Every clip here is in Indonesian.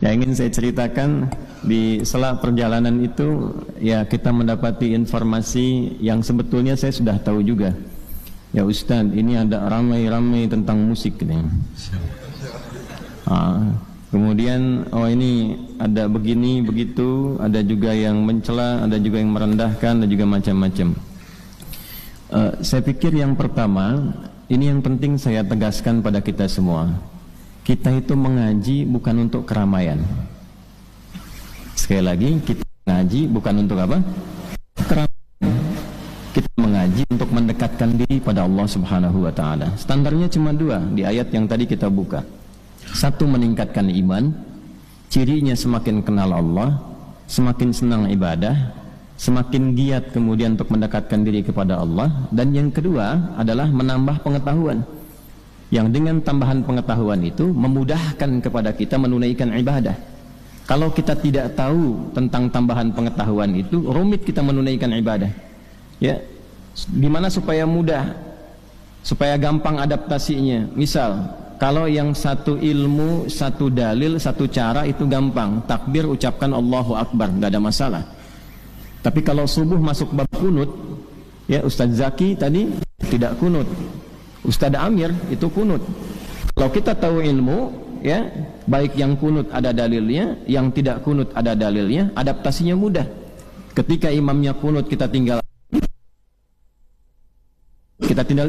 Yang ingin saya ceritakan di sela perjalanan itu, ya kita mendapati informasi yang sebetulnya saya sudah tahu juga. Ya Ustaz, ini ada ramai-ramai tentang musik nih. Kemudian ini ada begini begitu, ada juga yang mencela, ada juga yang merendahkan, ada juga macam-macam. Saya pikir yang pertama, ini yang penting saya tegaskan pada kita semua. Kita itu mengaji bukan untuk keramaian. Sekali lagi, kita mengaji bukan untuk apa? Keramaian. Kita mengaji untuk mendekatkan diri pada Allah Subhanahu wa taala. Standarnya cuma dua di ayat yang tadi kita buka. Satu, meningkatkan iman. Cirinya semakin kenal Allah, semakin senang ibadah, semakin giat kemudian untuk mendekatkan diri kepada Allah. Dan yang kedua adalah menambah pengetahuan, yang dengan tambahan pengetahuan itu memudahkan kepada kita menunaikan ibadah. Kalau kita tidak tahu tentang tambahan pengetahuan itu, rumit kita menunaikan ibadah. Ya, gimana supaya mudah, supaya gampang adaptasinya? Misal, kalau yang satu ilmu, satu dalil, satu cara itu gampang, takbir ucapkan Allahu Akbar, nggak ada masalah. Tapi kalau subuh masuk bab kunut, ya Ustadz Zaki tadi tidak kunut, Ustadz Amir itu kunut. Kalau kita tahu ilmu, ya baik yang kunut ada dalilnya, yang tidak kunut ada dalilnya, adaptasinya mudah. Ketika imamnya kunut kita tinggal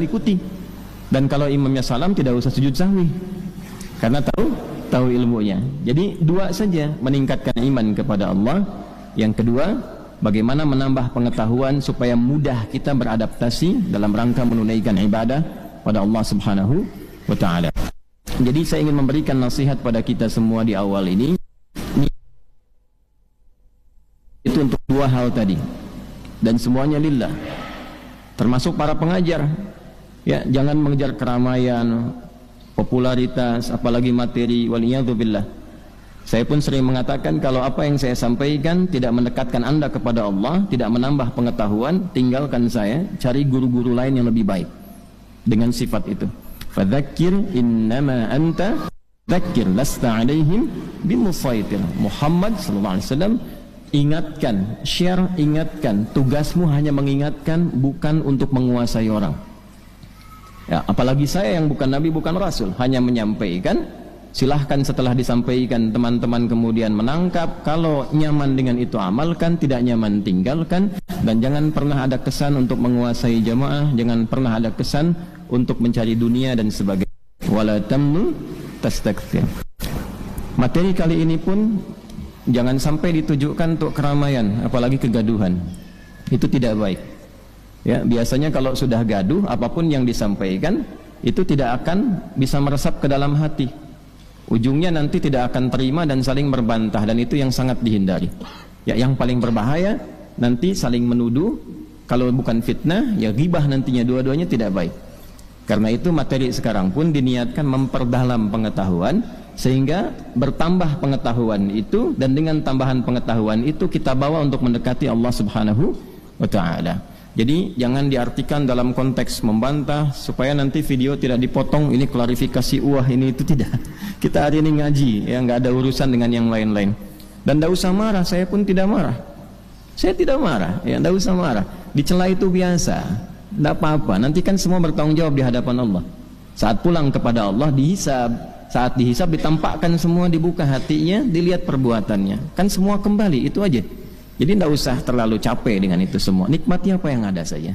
ikuti. Dan kalau imamnya salam tidak usah sujud sahwi, karena tahu ilmunya. Jadi dua saja, meningkatkan iman kepada Allah. Yang kedua, bagaimana menambah pengetahuan supaya mudah kita beradaptasi dalam rangka menunaikan ibadah pada Allah Subhanahu wa taala. Jadi saya ingin memberikan nasihat pada kita semua di awal ini itu untuk dua hal tadi, dan semuanya lillah, termasuk para pengajar. Ya, jangan mengejar keramaian, popularitas, apalagi materi, waliyadzubillah. Saya pun sering mengatakan, kalau apa yang saya sampaikan tidak mendekatkan Anda kepada Allah, tidak menambah pengetahuan, tinggalkan saya, cari guru-guru lain yang lebih baik dengan sifat itu. Fadzakir innama anta dzakir lasta alaihim bimusaitir. Muhammad sallallahu alaihi wasallam, ingatkan, share, ingatkan. Tugasmu hanya mengingatkan, bukan untuk menguasai orang. Ya, apalagi saya yang bukan nabi, bukan rasul, hanya menyampaikan. Silahkan setelah disampaikan teman-teman kemudian menangkap. Kalau nyaman dengan itu amalkan, tidak nyaman tinggalkan. Dan jangan pernah ada kesan untuk menguasai jamaah, jangan pernah ada kesan untuk mencari dunia dan sebagainya. Wala tamnu tastakthir. Materi kali ini pun jangan sampai ditujukan untuk keramaian, apalagi kegaduhan. Itu tidak baik. Ya, biasanya kalau sudah gaduh, apapun yang disampaikan itu tidak akan bisa meresap ke dalam hati. Ujungnya nanti tidak akan terima dan saling berbantah, dan itu yang sangat dihindari. Ya, yang paling berbahaya nanti saling menuduh. Kalau bukan fitnah, ya ghibah nantinya, dua-duanya tidak baik. Karena itu materi sekarang pun diniatkan memperdalam pengetahuan, sehingga bertambah pengetahuan itu, dan dengan tambahan pengetahuan itu kita bawa untuk mendekati Allah Subhanahu wa taala. Jadi jangan diartikan dalam konteks membantah supaya nanti video tidak dipotong, ini klarifikasi ini itu tidak. Kita hari ini ngaji, ya nggak ada urusan dengan yang lain-lain. Dan tidak usah marah, saya pun tidak marah. Saya tidak marah, ya tidak usah marah. Dicela itu biasa, tidak apa-apa. Nanti kan semua bertanggung jawab di hadapan Allah. Saat pulang kepada Allah dihisab, saat dihisab ditampakkan semua, dibuka hatinya, dilihat perbuatannya. Kan semua kembali, itu aja. Jadi tidak usah terlalu capek dengan itu semua. Nikmati apa yang ada saja.